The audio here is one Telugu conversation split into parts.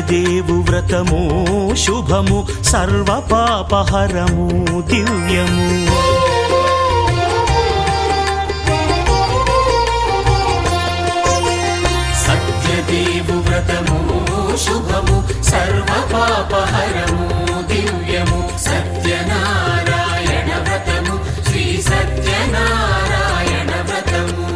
సత్యదేవు వ్రతము శుభము సర్వపాపహరము దివ్యము. సత్యదేవు వ్రతము శుభము సర్వపాపహరము దివ్యము. సత్యనారాయణ వ్రతము శ్రీ సత్యనారాయణ వ్రతము.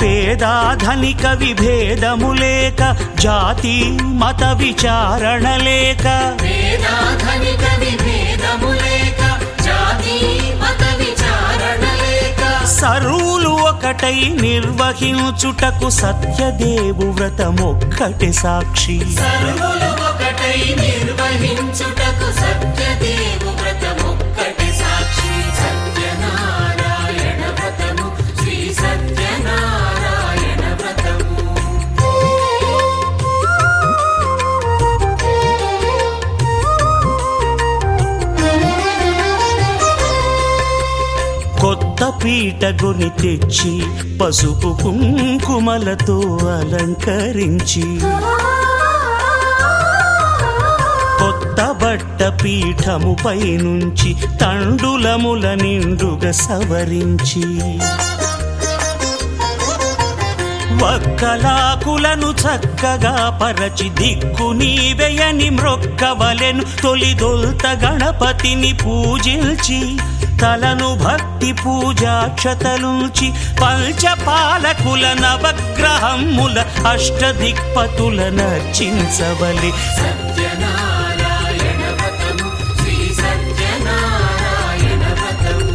పేదాధనిక విభేదము లేక జాతి మత విచారణ లేక పేదాధనిక విభేదము లేక జాతి మత విచారణ లేక సర్వులు ఒకటై నిర్వహించుటకు సత్యదేవు వ్రతమొక్కటి సాక్షి. సర్వులు ఒకటై నిర్వహించుటకు సత్యదేవు వ్రతమొక్కటి సాక్షి. సత్యనారాయణ వ్రతము శ్రీ సత్యనారాయణ వ్రతము. కొత్త పీట గొని తెచ్చి పసుపు కుంకుమలతో అలంకరించి కొత్త బట్ట పీఠముపై నుంచి తండులముల నిండుగా సవరించి వక్కలాకులను చక్కగా పరచి దిక్కు నీవెయని మ్రొక్కవలెను. తొలిదొల్త గణపతిని పూజించి తలను భక్తి పూజాక్షతలుంచి పంచపాలకుల నవగ్రహముల అష్టదిక్పతుల నర్చించవలె. సత్యనారాయణ వ్రతము శ్రీ సత్యనారాయణ వ్రతము.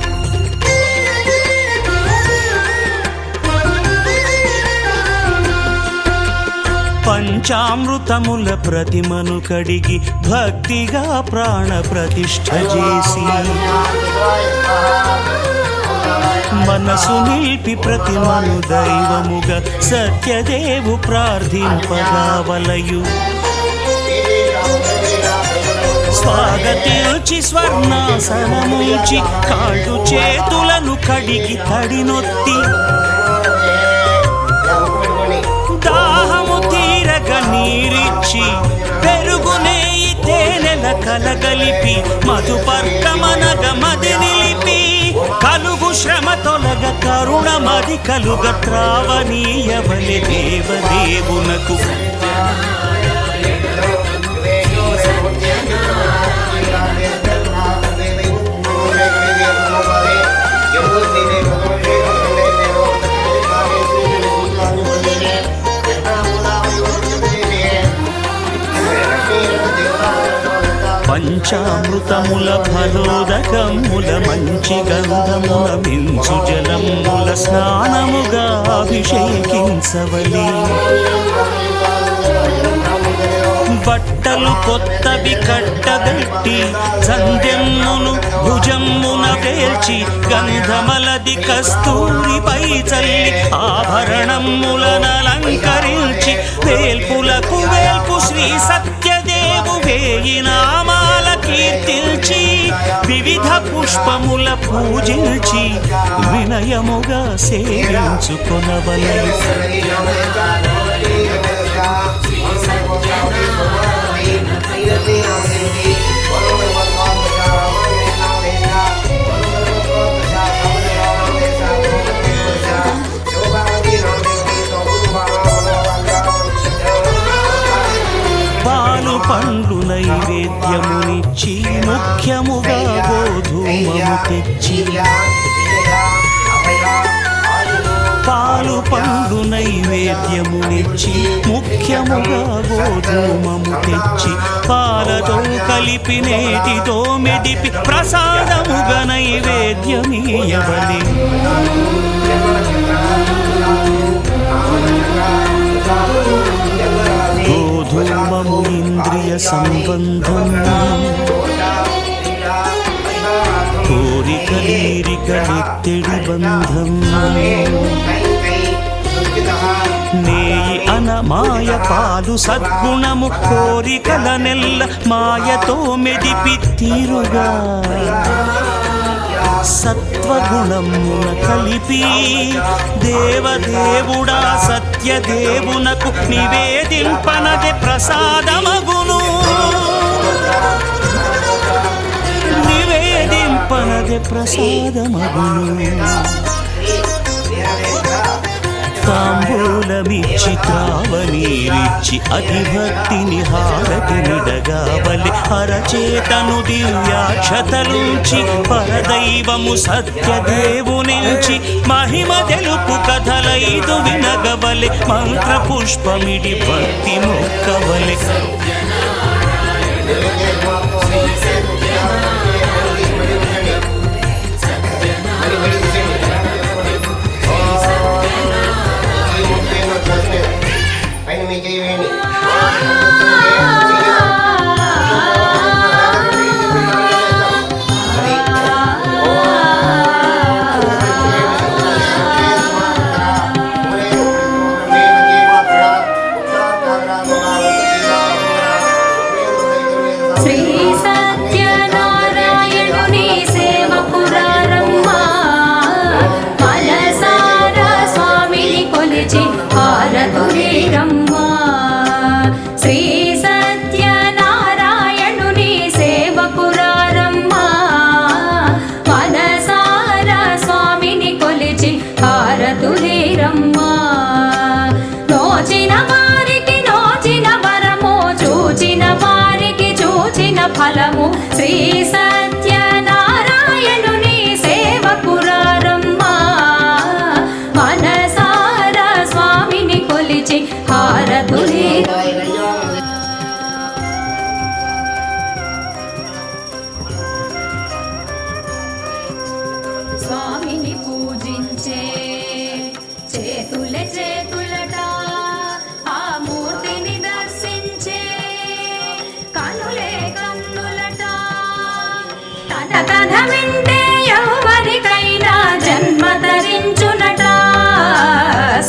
పంచామృతముల ప్రతిమను కడిగి భక్తిగా ప్రాణ ప్రతిష్ఠ చేసి మనసు నిలిపి ప్రతిమను దైవముగా సత్యదేవు ప్రార్థింపగావలయు. స్వాగతించి స్వర్ణాసనముంచి కాళ్ళు చేతులను కడిగి తడినొత్తి దాహము తీరగ నీరిచ్చి పెరుగు నెయ్యి తేనెల కలగలిపి మధుపర్కమనగ మది నిలిపి కలుగు శ్రమ తొలగ కరుణ మది కలుగ త్రావనీయవలె దేవదేవునకు. పంచామృతముల ఫలోదకముల మంచి గంధముల మించు జలముల స్నానముగా అభిషేకించవలి. బట్టలు కొత్తవి కట్టబెట్టి సంధ్యమ్మును భుజమ్మున వేల్చి గంధమలది కస్తూరిపై చల్లి ఆభరణములను అలంకరించి వేల్పులకు వేల్పు శ్రీ సత్యదేవు వేయి నామాల కీర్తించి వివిధ పుష్పముల పూజించి వినయముగా సేవించుకొనవలె. పాలు పండ్లు నైవేద్యమునిచ్చి ముఖ్యముగా గోధుమము తెచ్చి పాలు పండ్లు నైవేద్యమునిచ్చి ముఖ్యముగా గోధుమము తెచ్చి పాలతో కలిపి నేటితో మెదిపి ప్రసాదముగా నైవేద్యమీయవలె. గోధుమము ఇంద్రియ సంబంధం కోరికలీరికలెత్తెడి బంధం. నేయి అన మాయ పాలు సద్గుణము కోరికల నెల్ల మాయతో మెదిపి తీరుగా సత్వగుణమున కలిపి దేవదేవుడా సత్యదేవునకు నివేదింపనదే ప్రసాదమగును. ప్రసాదమగును తాంబూలమిచ్చి త్రావనీరిచ్చి అతిభక్తిని హారతినిడగావలి అరచేతను దివ్యాక్షతలుంచి పరదైవము సత్యదేవునించి మహిమ తెలుపు కథలైదు వినగవలి మంత్ర పుష్పమిడి భక్తి మొక్కవలి ఫలము శ్రీ సత్యనారాయణుని సేవకురారమ్మా మనసార స్వామిని కొలిచి హారతులే స్వామిని పూజించే చేతులే చేతులట ఆ మూర్తిని దర్శించే కనులే కన్నులట తన కథ వింటే ఎవరికైనా జన్మ ధరించునట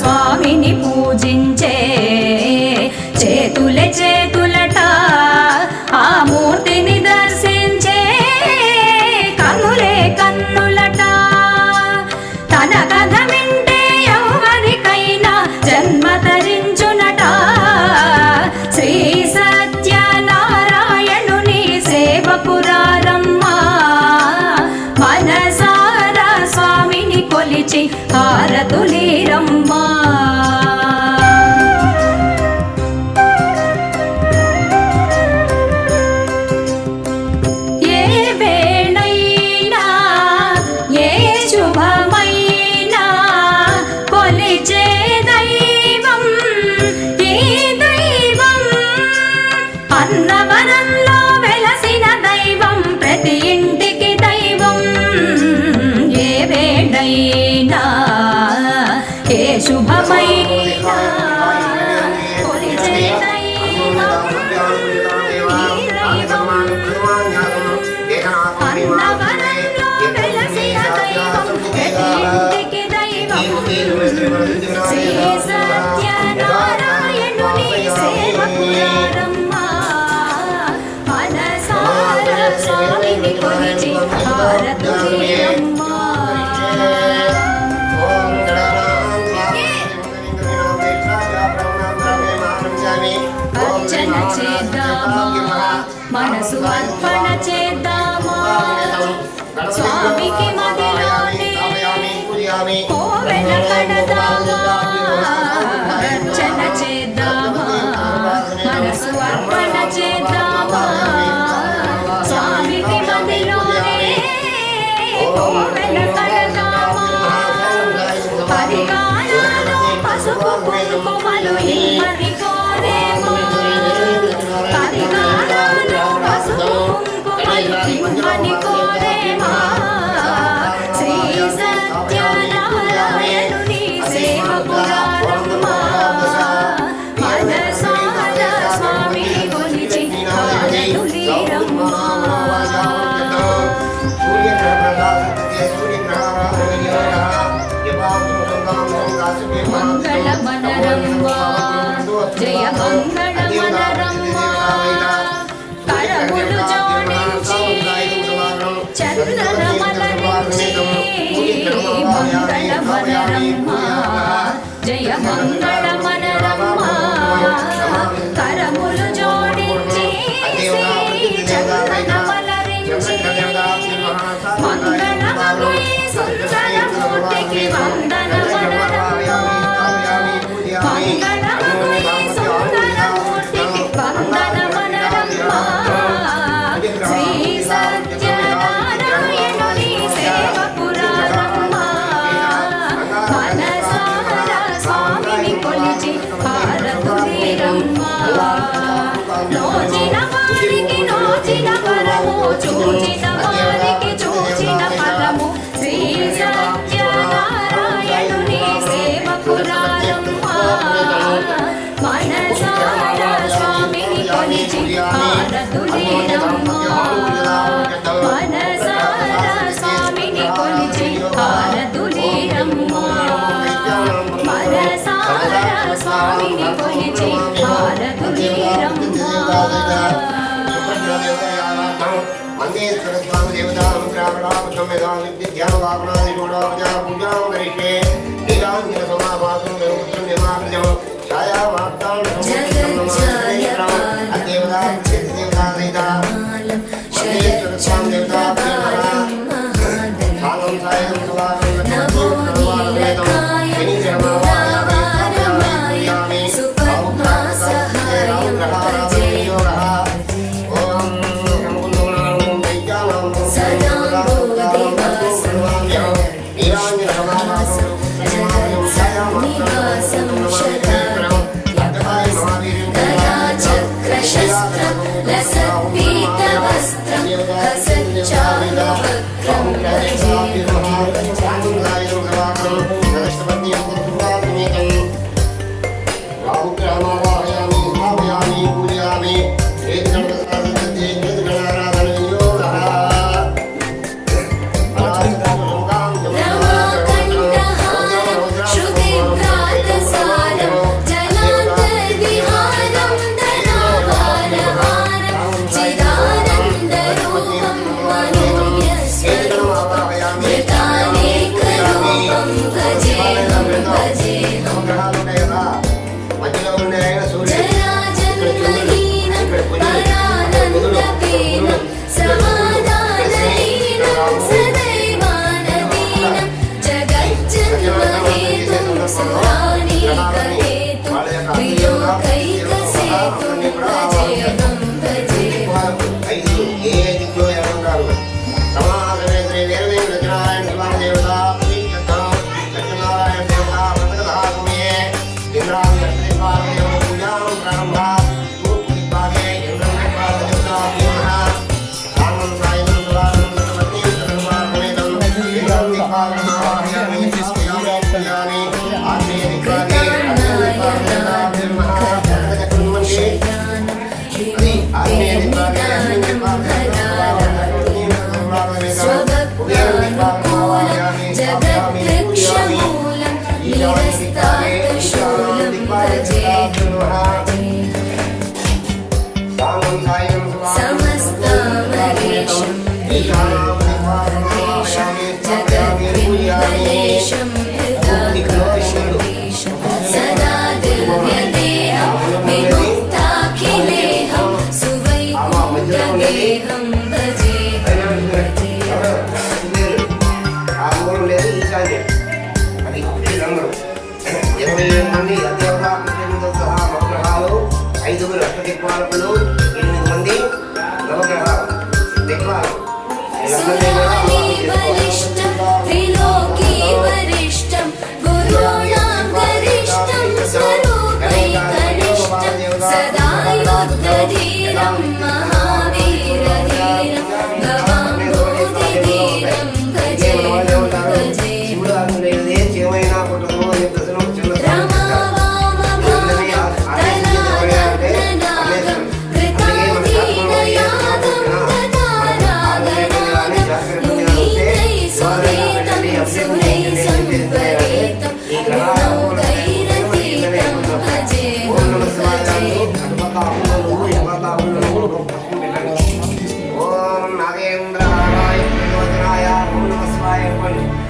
స్వామిని పూజించే చేతులే చేతులట ఆ మూర్తిని దర్శించే కనులే కన్నులట తన కథ వింటే ఎవరికైనా జన్మ ధరించునట శ్రీ సత్యనారాయణుని సేవకురారమ్మా మనసార స్వామిని కొలిచి హారతులీరమ్మా ఏ వేళైనా ఏ శుభమైనా కొలిచే దైవం ఈ దైవం అన్నవరంలో వెలసిన దైవం ప్రతి ఇంటికి దైవం ఏ వేళైనా ఏ శుభమైనా కొలిచే దైవం ఈ దైవం అన్నవరంలో వెలసిన దైవం ప్రతి ఇంటికి దైవం శ్రీ సత్యనారాయణుని సేవకురారమ్మా మనసార స్వామిని కొలిచి హారతులీరమ్మా అర్చన చేద్దామా మనసు అర్పణ చేద్దామా స్వామికి మదిలోనే కోవెల కడదామా అర్చన చేద్దామా మనసు అర్పణ చేద్దామా స్వామికి మదిలోనే కోవెల కడదామా పరిగాణాలు పసుపు కుంకుమలు ఇమ్మని కోరేమా పరిగాణాలు పసుపు కుంకుమలు ఇమ్మని కోరేమా శ్రీ సత్యనారాయణుని సేవకురారమ్మా మనసార స్వామిని కొలిచి హారతులీరమ్మా మంగళమనరమ్మా జయ మంగళమనరమ్మా కరములు జోడించి చందనమలరించి మంగళమనరమ్మా జయ మంగళమనరమ్మా కరములు జోడించి చందనమలరించి మంగళ కాచిన వరము చూచిన వారికి చూచిన ఫలము శ్రీ సత్యనారాయణుని సేవకురాలమ్మ మనసారా స్వామిని కొలిచి హారతులేరమ్మ మనసారా స్వామిని కొలిచి హారతులేరమ్మ మనసారా స్వామిని కొలిచి హారతులేరమ్మ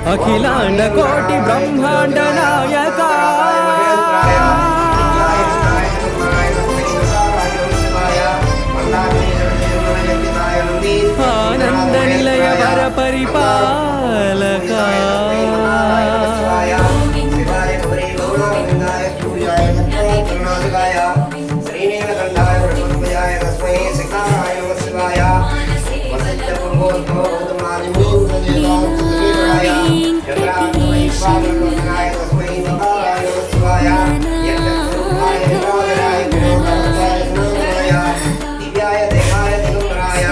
अखिलांड कोटि ब्रह्मांड नायक आनंद निलय वर परिपालक दिव्याय देहाय दिगंबराय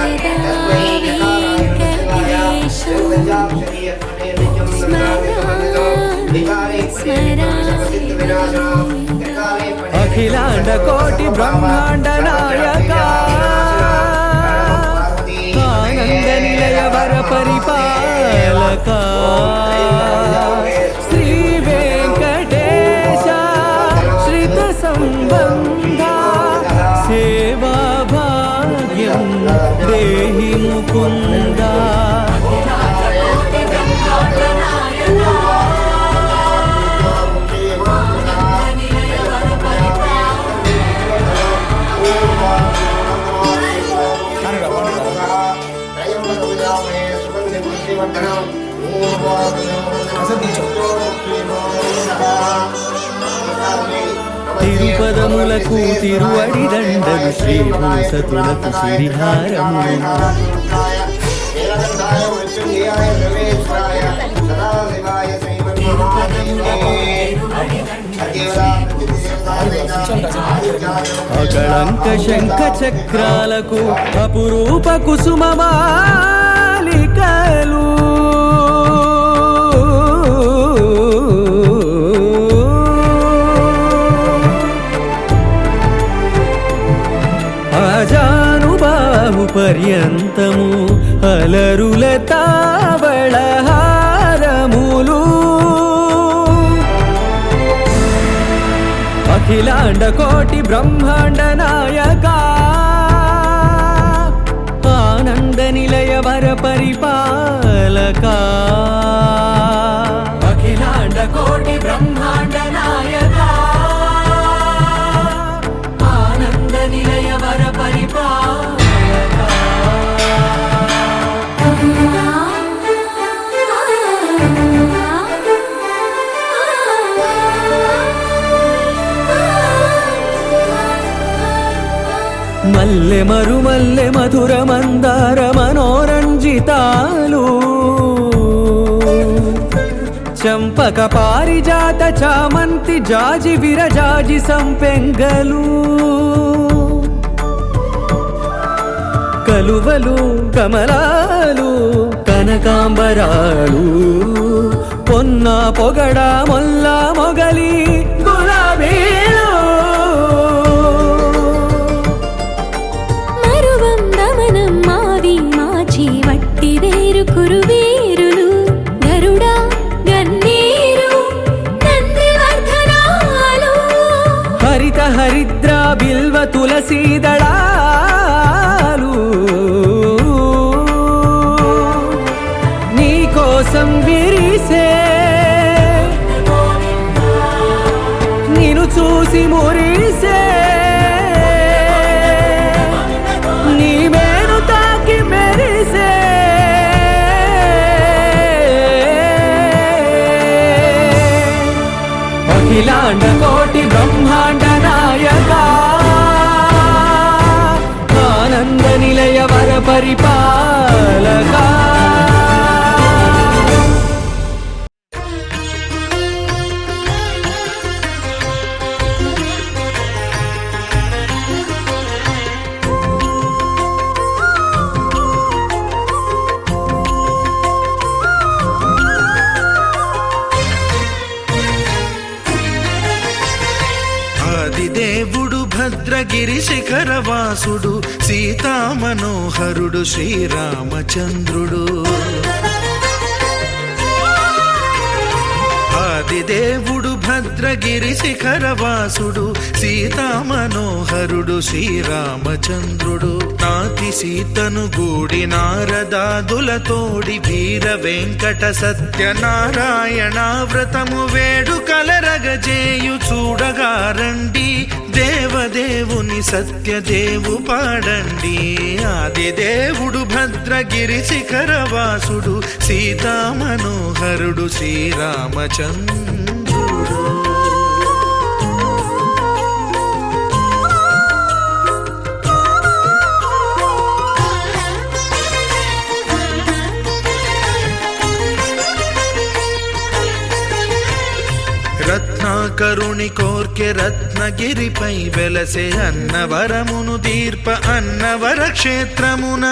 కోటి బ్రహ్మాండ నాయక ఆనంద నిలయ వర పరిపాలక శ్రీ వెంకటేశ శ్రిత సంబంధ సేవా భాగ్యం దేహి ముకుంద తిరుపదములకు తిరువడి దండలు శ్రీభూసతులకు శ్రీహారము అకళంక శంఖ చక్రాలకు అపురూప కుసుమమాలికలు అజానుబాహు పర్యంతము అలరుల తావళహారములు అఖిలాండ కోటి బ్రహ్మాండ నాయక ఆనంద నిలయ వర పరిపాలక అఖిలాండ కోటి బ్రహ్మాండ నాయక ఆనంద నిలయ వర పరిపాలక మల్లె మరుమల్లె మధుర మందార మనోరంజితాలు చంపక పారిజాత చామంతి జాజి విరజాజి సంపెంగలు కలువలు కమలాలు కనకాంబరాలు పొన్న పొగడ మొల్ల మొగలి గులాబీలు వట్టి వేరు కురువేరులు గరుడా గన్నేరు నందివర్ధనాలు హరిత హరిద్ర బిల్వ తులసీదళాలు నీ కోసం విరిసే నిన్ను చూసి మురిసే నీ మేను తాకి మెరిసే అఖిలాండ కోటి బ్రహ్మాండ నాయక ఆనంద నిలయ వర పరిపాలక దేవుడు భద్రగిరి శిఖరవాసుడు సీతామనోహరుడు శ్రీరామచంద్రుడు ఆదిదేవుడు భద్రగిరి శిఖరవాసుడు సీతామనోహరుడు శ్రీరామచంద్రుడు నాతి సీతను గూడి నారదాదులతోడి వీర వెంకట సత్యనారాయణ వ్రతము వేడుకలరగజేయు చూడగారండి దేవదేవుని సత్యదేవు పాడండి ఆదిదేవుడు భద్రగిరి శిఖరవాసుడు సీతామనోహరుడు శ్రీరామచంద్రుడు రత్నాకరుని కోర్కె రత్నగిరిపై వెలసే అన్నవరమును దీర్ప అన్నవర క్షేత్రమున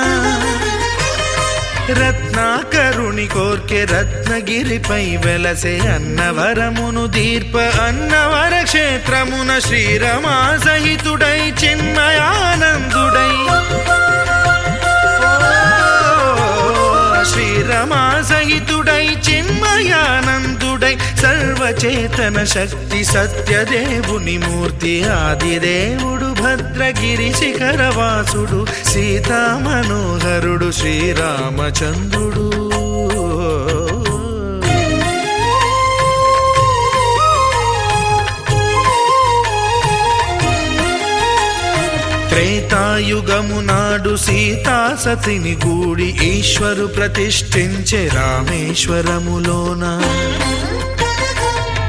రత్నాకరుని కోర్కె రత్నగిరిపై వెలసే అన్నవరమును దీర్ప అన్నవర క్షేత్రమున శ్రీరమా సహితుడై చిన్మయానందుడై శ్రీరమా సహితుడై చిన్మయానందుడై సర్వచేతన శక్తి సత్యదేవుని మూర్తి ఆదిదేవుడు భద్రగిరి శిఖరవాసుడు సీతా మనోహరుడు శ్రీరామచంద్రుడు త్రేతాయుగము నాడు సీతా సతిని గూడి ఈశ్వరు ప్రతిష్ఠించే రామేశ్వరములోన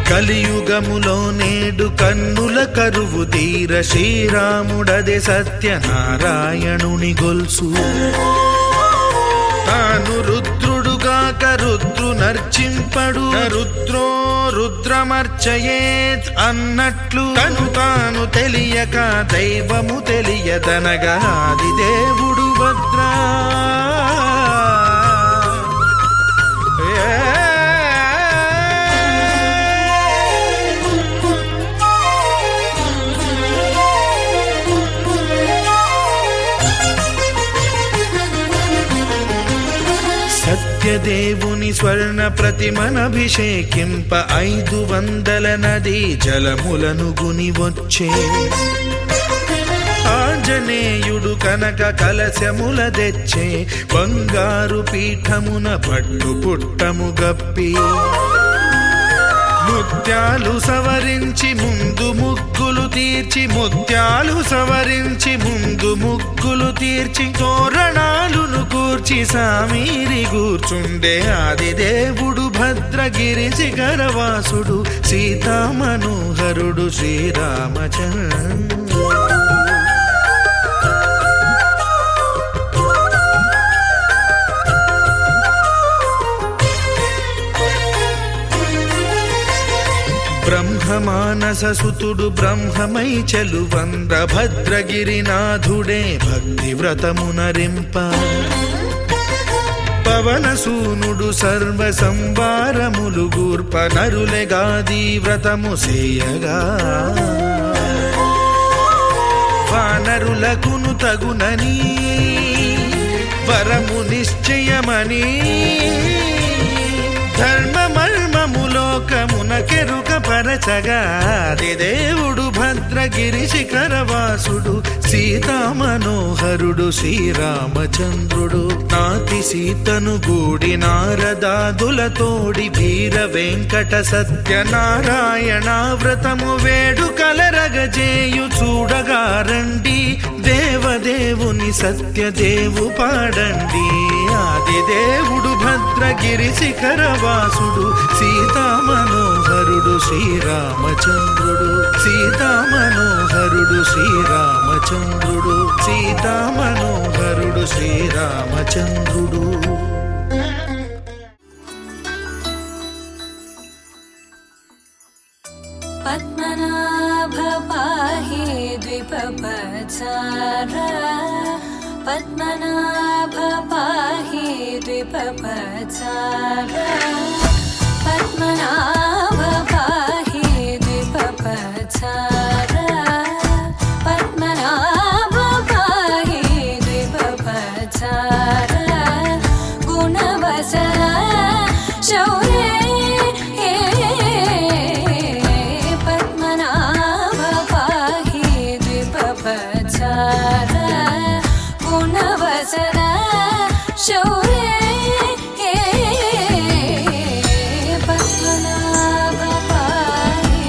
కలియుగములో నేడు కన్నుల కరువు తీర శ్రీరాముడదే సత్యనారాయణుని గొల్సు తాను రుద్రుడుగాక రుద్రు నర్చింపడు రుద్రో రుద్రమర్చయేత్ అన్నట్లు తను తాను తెలియక దైవము తెలియదనగా ఆదిదేవుడు భద్రా సత్యదేవుని స్వర్ణ ప్రతిమనభిషేకింప 500 నదీ జలములను గుని వచ్చే ఆంజనేయుడు కనక కలశముల తెచ్చే బంగారు పీఠమున పట్టు పుట్టము గప్పి ముత్యాలు సవరించి ముందు ముగ్గులు తీర్చి ముత్యాలు సవరించి ముందు ముగ్గులు తీర్చి తోరణాలును కూర్చి సామీరి కూర్చుండే ఆదిదేవుడు భద్రగిరి శిఖరవాసుడు సీతా మనోహరుడు శ్రీరామచంద్రుడు బ్రహ్మమానససుతుడు బ్రహ్మమై చెలువంద భద్రగిరినాథుడే భక్తి వ్రతమునరింప పవనసూనుడు సర్వ సంవారములు గూర్ప నరులెగాది వ్రతము సేయగా వానరులకును తగునని వరము నిశ్చయమని ధర్మమర్మములోకమునకెరుక పరచగా దేవుడు భద్రగిరి శిఖరవాసుడు సీతా మనోహరుడు శ్రీరామచంద్రుడు నాతి సీతను గూడి నారదాదులతోడి వీర వెంకట సత్యనారాయణ వ్రతము వేడుకలరగజేయు చూడగా రండి దేవదేవుని సత్యదేవు పాడండి ఆదిదేవుడు భద్రగిరి శిఖరవాసుడు సీతా మనోహరుడు శ్రీరామచంద్రుడు సీతా మనోహరుడు శ్రీరామచంద్రుడు సీతా మనోహరుడు శ్రీరామచంద్రుడు పద్మనాభ పాహి ద్విపపచార పద్మనాభ పాహి ద్విపపచార పద్మనాభ పాహి ద్విపపచార పద్మనాభ పాహి ద్విపపచార గుణవసర శౌర్య పద్మనాభ పాహి ద్విపపచార గుణవసర శౌర్య పద్మనాభ పాహి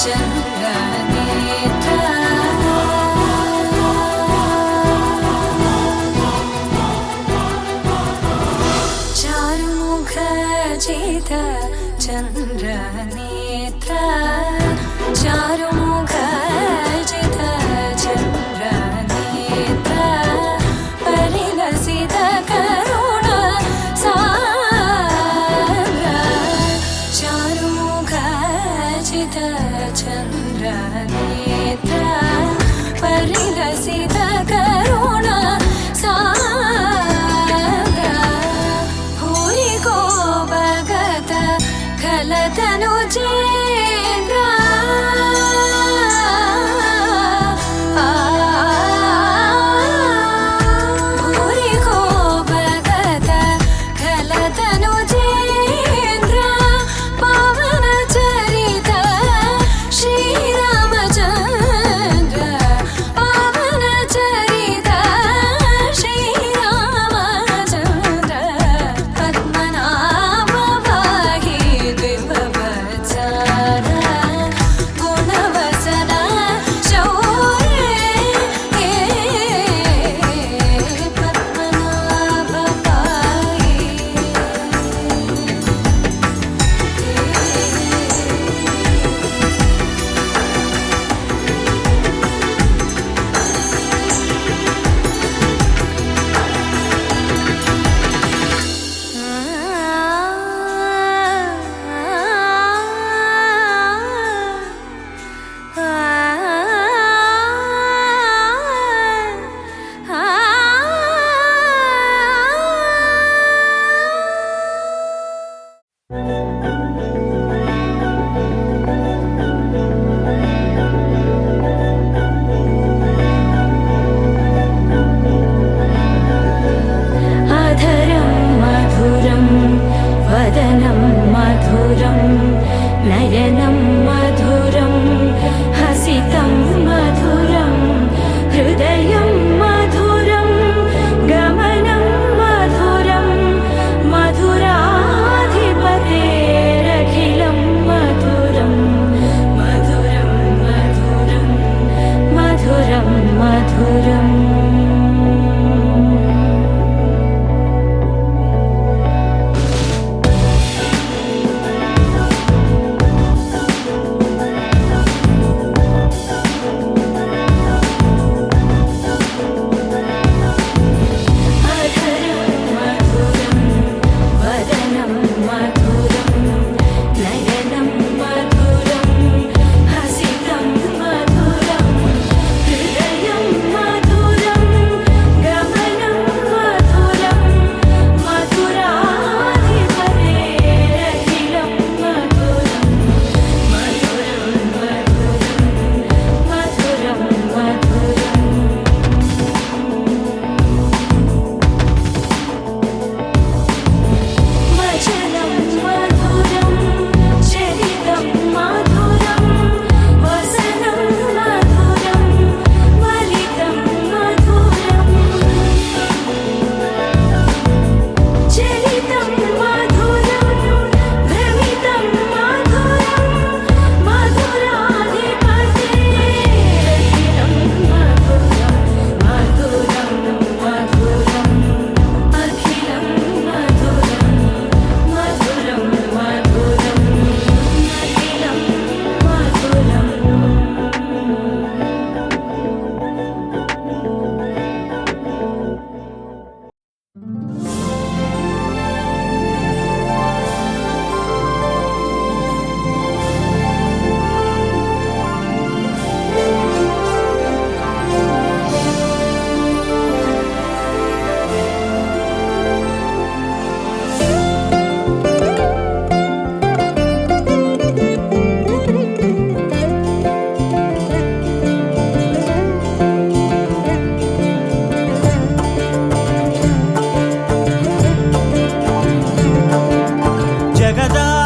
चन्द्रनेत्र चारुमुख जित चन्द्रनेत्र परिलसित करुण सान्द्र चारुमुख जित चन्द्रनेत्र परिलसित करुण सान्द्र भूरि को भगत खलतनु चेन्द्र भूरि को भगत खलतनु चेन्द्र पवन चरित श्रीरामचन्द्र पवन चरित श्रीरामचन्द्र पद्मनाभ पाहि द्विभवत्सर गुणवसन शौर्ये पद्मनाभ पाहि अधरं मधुरं वदनं मधुरं नयनं मधुरं हसितं मधुरं हृदयं मधुरं गमनं मधुरं मधुराधिपतेरखिलं मधुरं मधुरं मधुरं मधुरं मधुरम्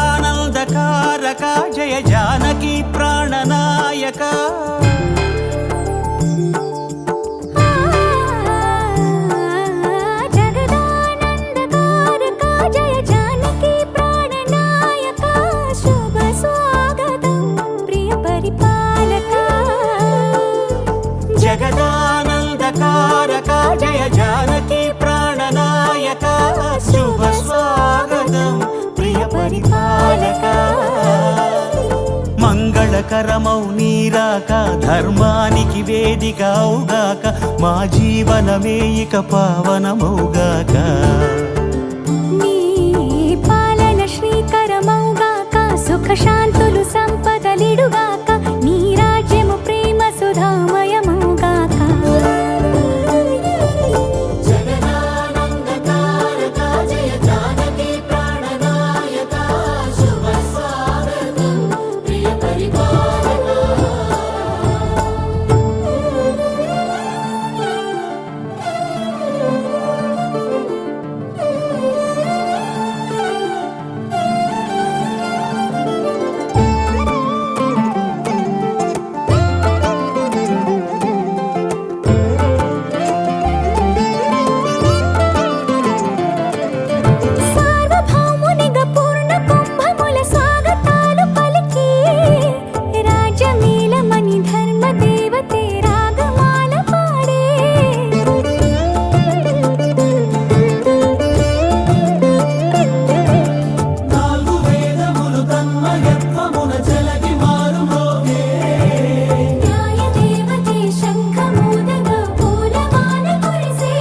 जगदानन्दकारक जय जानकी प्राणनायक जगदानन्दकारक जय जानकी प्राणनायक शुभ स्वागतं प्रिय परिपालक పరిపాలక మంగళకరమౌ నీరాక ధర్మానికి వేదిక అవుగాక మా జీవనమే ఇక పావనమౌగాక నీ పాలన శ్రీకరమౌగాక సుఖ శాంతులు సంపదలిడుగాక నీ రాజ్యము ప్రేమ సుధామయమౌగాక జగదానందకారక జయ జానకి ప్రాణనాయక శుభ స్వాగతం ప్రియ పరిపాలక సార్వభౌమునిగా పూర్ణ కుంభముల స్వాగతాలు పలికి రాజమేళమణి ధర్మ దేవతే రాగమాల పాడే నాలుగు వేదములు తన్మయత్వమున చెలగి మారుమోగే న్యాయ దేవతే శంఖమూదగా పూలమాల కురిసే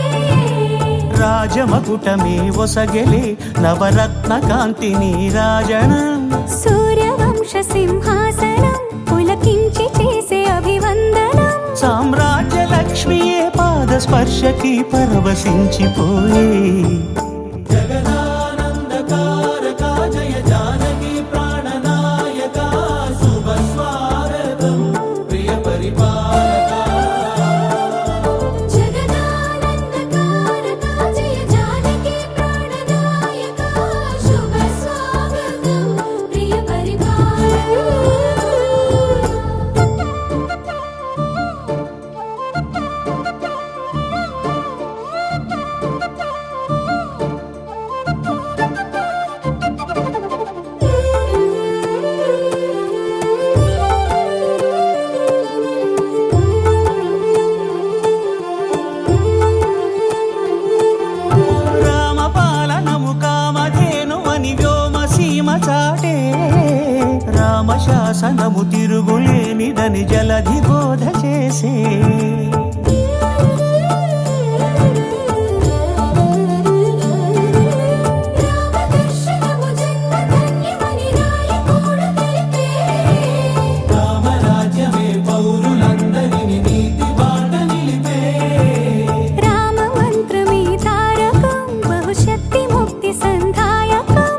రాజమకుటమే ఒసగెలే నవరత్న కాంతి నీరాజనం సూర్యవంశ సింహాసనం పులకించి చేసే అభివందనం సామ్రాజ్య లక్ష్మియే పాద స్పర్శకి పరవశించిపోయే జగదానందకారక జయ జానకి ప్రాణనాయక శుభ స్వాగతం ప్రియ పరిపాలక జగదానందకారక జయ జానకి ప్రాణనాయక శుభ స్వాగతం ప్రియ రామపాలనము కామధేను అని వ్యోమసీమ చాటే రామశాసనము తిరుగులేనిదని జలధి బోధ చేసే రామదర్శనము జన్మధన్యమని రాయకూడు తెలిపే రామరాజ్యమే పౌరులందరిని నీతి బాట నిలిపే రామ మంత్రమే తారకం బహుశక్తి ముక్తి సంధాయకం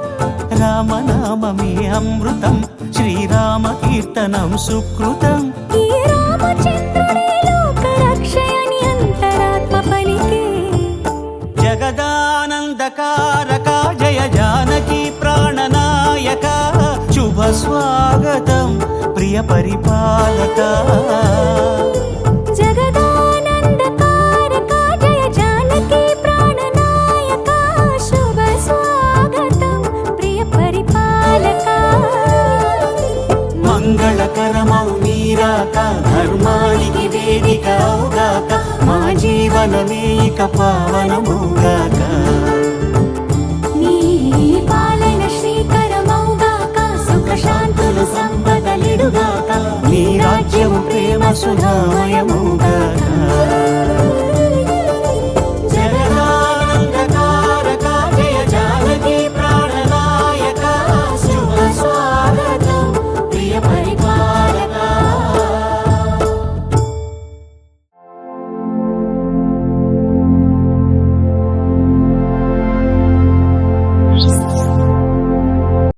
రామనామమే అమృతం శ్రీరామ కీర్తనం సుకృతం ఈ రామచంద్రుడే లోక రక్షయని అంతరాత్మ పలికే జగదానందకారక జయ జానకి ప్రాణనాయక శుభ స్వాగతం ప్రియ పరిపాలక జగదానందకారక జయ జానకి ప్రాణనాయక శుభ స్వాగతం ప్రియ పరిపాలక మంగళకరమౌ నీరాక ధర్మానికి వేదిక అవుగాక మా జీవనమే ఇక పావనమౌగాక నీ పాలన శ్రీకరమౌగాక సుఖ శాంతులు సంపదలిడుగాక నీ రాజ్యము ప్రేమ సుధామయమౌగాక